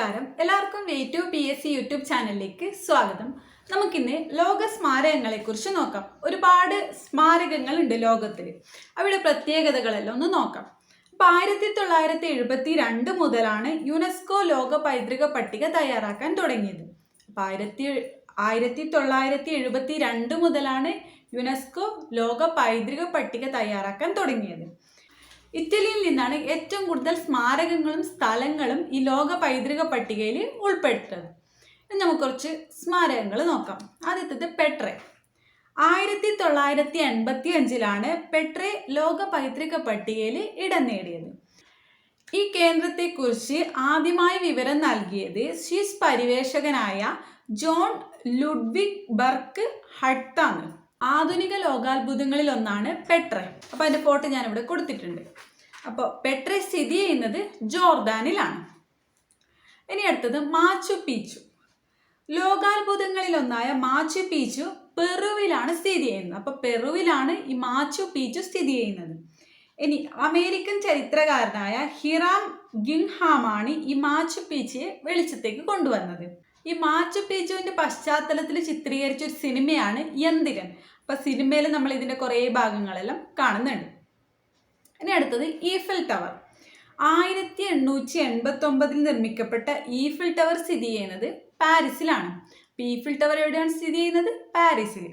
നമസ്കാരം. എല്ലാവർക്കും വേറ്റു PSC YouTube ചാനലിലേക്ക് സ്വാഗതം. നമുക്കിന്ന് ലോക സ്മാരകങ്ങളെ കുറിച്ച് നോക്കാം. ഒരുപാട് സ്മാരകങ്ങൾ ഉണ്ട് ലോകത്തിൽ. അവയുടെ പ്രത്യേകതകളെല്ലാം ഒന്ന് നോക്കാം. അപ്പോൾ 1972 മുതലാണ് യുനെസ്കോ ലോക പൈതൃക പട്ടിക തയ്യാറാക്കാൻ തുടങ്ങിയത്. അപ്പോൾ 1972 മുതലാണ് യുനെസ്കോ ലോക പൈതൃക പട്ടിക തയ്യാറാക്കാൻ തുടങ്ങിയത്. ഇറ്റലിയിൽ നിന്നാണ് ഏറ്റവും കൂടുതൽ സ്മാരകങ്ങളും സ്ഥലങ്ങളും ഈ ലോക പൈതൃക പട്ടികയിൽ ഉൾപ്പെടുത്തുന്നത്. നമുക്ക് കുറച്ച് സ്മാരകങ്ങൾ നോക്കാം. ആദ്യത്തേത് പെട്രെ. 1985 പെട്രെ ലോക പൈതൃക പട്ടികയിൽ ഇടം നേടിയത്. ഈ കേന്ദ്രത്തെക്കുറിച്ച് ആദ്യമായി വിവരം നൽകിയത് സ്വിസ് പരിവേഷകനായ ജോൺ ലുഡ്വിഗ് ബർക്ക് ഹട്ടാണ്. ആധുനിക ലോകാത്ഭുതങ്ങളിൽ ഒന്നാണ് പെട്രെ. അപ്പോൾ അതിൻ്റെ ഫോട്ടോ ഞാനിവിടെ കൊടുത്തിട്ടുണ്ട്. അപ്പോൾ പെട്രെ സ്ഥിതി ചെയ്യുന്നത് ജോർദാനിലാണ്. ഇനി അടുത്തത് മാച്ചു പീച്ചു. ലോകാത്ഭുതങ്ങളിലൊന്നായ മാച്ചു പീച്ചു പെറുവിലാണ് സ്ഥിതി ചെയ്യുന്നത്. അപ്പോൾ പെറുവിലാണ് ഈ മാച്ചു പീച്ചു സ്ഥിതി ചെയ്യുന്നത്. ഇനി അമേരിക്കൻ ചരിത്രകാരനായ ഹിറാം ഗിൻഹാമാണ് ഈ മാച്ചു പീച്ചുയെ വെളിച്ചത്തേക്ക് കൊണ്ടുവന്നത്. ഈ മാച്ചു പീച്ചുവിൻ്റെ പശ്ചാത്തലത്തിൽ ചിത്രീകരിച്ച ഒരു സിനിമയാണ് യന്ത്രൻ. അപ്പം സിനിമയിൽ നമ്മൾ ഇതിൻ്റെ കുറേ ഭാഗങ്ങളെല്ലാം കാണുന്നുണ്ട്. ഇനി അടുത്തത് ഈഫൽ ടവർ. 1889 നിർമ്മിക്കപ്പെട്ട ഈഫൽ ടവർ സ്ഥിതി ചെയ്യുന്നത് പാരീസിലാണ്. ഈഫൽ ടവർ എവിടെയാണ് സ്ഥിതി ചെയ്യുന്നത്? പാരീസിൽ.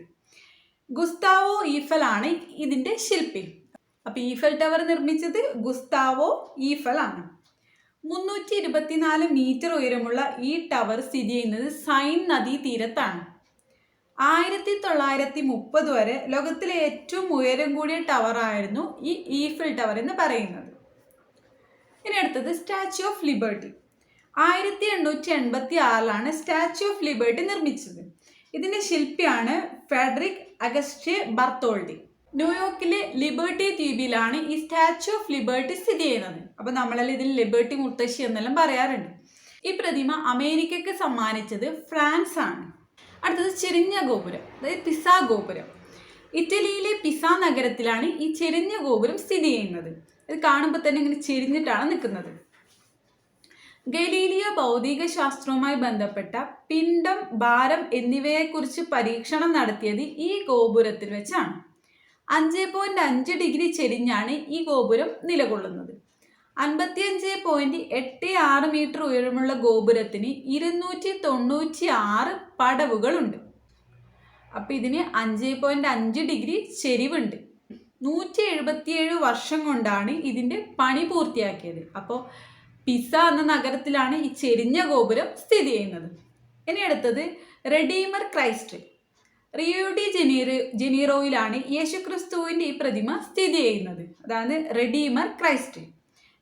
ഗുസ്താവോ ഈഫൽ ആണ് ഇതിൻ്റെ ശില്പി. അപ്പോൾ ഈഫൽ ടവർ നിർമ്മിച്ചത് ഗുസ്താവോ ഈഫൽ ആണ്. 324 മീറ്റർ ഉയരമുള്ള ഈ ടവർ സ്ഥിതി ചെയ്യുന്നത് സൈൻ നദീ തീരത്താണ്. 1930 വരെ ലോകത്തിലെ ഏറ്റവും ഉയരം കൂടിയ ടവറായിരുന്നു ഈ ഈഫൽ ടവർ എന്ന് പറയുന്നത്. ഇനി അടുത്തത് statue of liberty. 1886 statue of liberty നിർമ്മിച്ചത്. ഇതിൻ്റെ ശില്പിയാണ് ഫെഡറിക് അഗസ്റ്റേ ബർത്തോൾഡി. ന്യൂയോർക്കിലെ ലിബർട്ടി ദ്വീപിലാണ് ഈ സ്റ്റാച്യു ഓഫ് ലിബർട്ടി സ്ഥിതി ചെയ്യുന്നത്. അപ്പോൾ നമ്മളെല്ലാം ഇതിൽ ലിബർട്ടി മുത്തശ്ശി എന്നെല്ലാം പറയാറുണ്ട്. ഈ പ്രതിമ അമേരിക്കയ്ക്ക് സമ്മാനിച്ചത് ഫ്രാൻസ് ആണ്. അടുത്തത് ചെരിഞ്ഞ ഗോപുരം, അതായത് പിസ ഗോപുരം. ഇറ്റലിയിലെ പിസ നഗരത്തിലാണ് ഈ ചെരിഞ്ഞ ഗോപുരം സ്ഥിതി ചെയ്യുന്നത്. ഇത് കാണുമ്പോൾ തന്നെ ഇങ്ങനെ ചെരിഞ്ഞിട്ടാണ് നിൽക്കുന്നത്. ഗലീലിയോ ഭൗതിക ശാസ്ത്രവുമായി ബന്ധപ്പെട്ട പിണ്ഡം, ഭാരം എന്നിവയെക്കുറിച്ച് പരീക്ഷണം നടത്തിയത് ഈ ഗോപുരത്തിൽ വെച്ചാണ്. 5.5 ഡിഗ്രി ചെരിഞ്ഞാണ് ഈ ഗോപുരം നിലകൊള്ളുന്നത്. 55.86 മീറ്റർ ഉയരമുള്ള ഗോപുരത്തിന് 296 പടവുകളുണ്ട്. അപ്പോൾ ഇതിന് 5.5 ഡിഗ്രി ചെരിവുണ്ട്. 177 വർഷം കൊണ്ടാണ് ഇതിൻ്റെ പണി പൂർത്തിയാക്കിയത്. അപ്പോൾ പിസ എന്ന നഗരത്തിലാണ് ഈ ചെരിഞ്ഞ ഗോപുരം സ്ഥിതി ചെയ്യുന്നത്. ഇനി അടുത്തത് റെഡീമർ ക്രൈസ്റ്റ്. റിയോ ഡി ജനീറോയിലാണ് യേശുക്രിസ്തുവിൻ്റെ ഈ പ്രതിമ സ്ഥിതി ചെയ്യുന്നത്. അതാണ് റെഡീമർ ക്രൈസ്റ്റ്.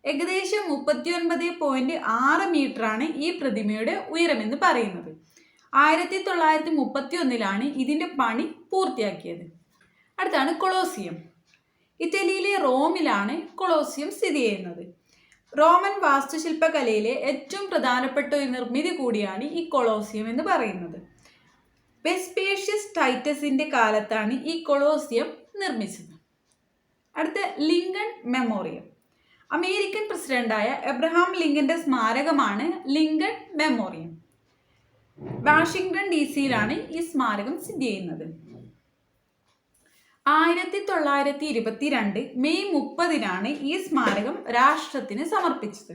ഏകദേശം 39.6 മീറ്ററാണ് ഈ പ്രതിമയുടെ ഉയരമെന്ന് പറയുന്നത്. 1931 ഇതിൻ്റെ പണി പൂർത്തിയാക്കിയത്. അടുത്താണ് കൊളോസിയം. ഇറ്റലിയിലെ റോമിലാണ് കൊളോസിയം സ്ഥിതി ചെയ്യുന്നത്. റോമൻ വാസ്തുശില്പകലയിലെ ഏറ്റവും പ്രധാനപ്പെട്ട ഒരു നിർമ്മിതി കൂടിയാണ് ഈ കൊളോസിയം എന്ന് പറയുന്നത്. വെസ്പേഷ്യസ് ടൈറ്റസിൻ്റെ കാലത്താണ് ഈ കൊളോസിയം നിർമ്മിച്ചത്. അടുത്ത ലിങ്കൺ മെമ്മോറിയം. അമേരിക്കൻ പ്രസിഡന്റായ എബ്രഹാം ലിങ്കന്റെ സ്മാരകമാണ് ലിങ്കൺ മെമ്മോറിയം. വാഷിംഗ്ടൺ DC ഈ സ്മാരകം സ്ഥിതി ചെയ്യുന്നത്. 1922 മെയ് 30 ഈ സ്മാരകം രാഷ്ട്രത്തിന് സമർപ്പിച്ചത്.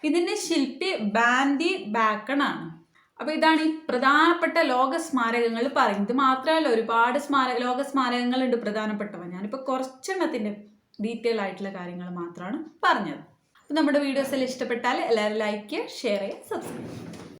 ഇതിൻ്റെ ശില്പി ബാൻഡി ബാക്കൺ ആണ്. അപ്പോൾ ഇതാണ് ഈ പ്രധാനപ്പെട്ട ലോക സ്മാരകങ്ങൾ പറയുന്നത്. മാത്രമല്ല ഒരുപാട് ലോക സ്മാരകങ്ങളുണ്ട് പ്രധാനപ്പെട്ടവ. ഞാനിപ്പോൾ കുറച്ചെണ്ണത്തിൻ്റെ ഡീറ്റെയിൽ ആയിട്ടുള്ള കാര്യങ്ങൾ മാത്രമാണ് പറഞ്ഞത്. അപ്പോൾ നമ്മുടെ വീഡിയോസ് എല്ലാം ഇഷ്ടപ്പെട്ടാൽ എല്ലാവരും ലൈക്ക് ചെയ്യുക, ഷെയർ ചെയ്യുക, സബ്സ്ക്രൈബ് ചെയ്യുക.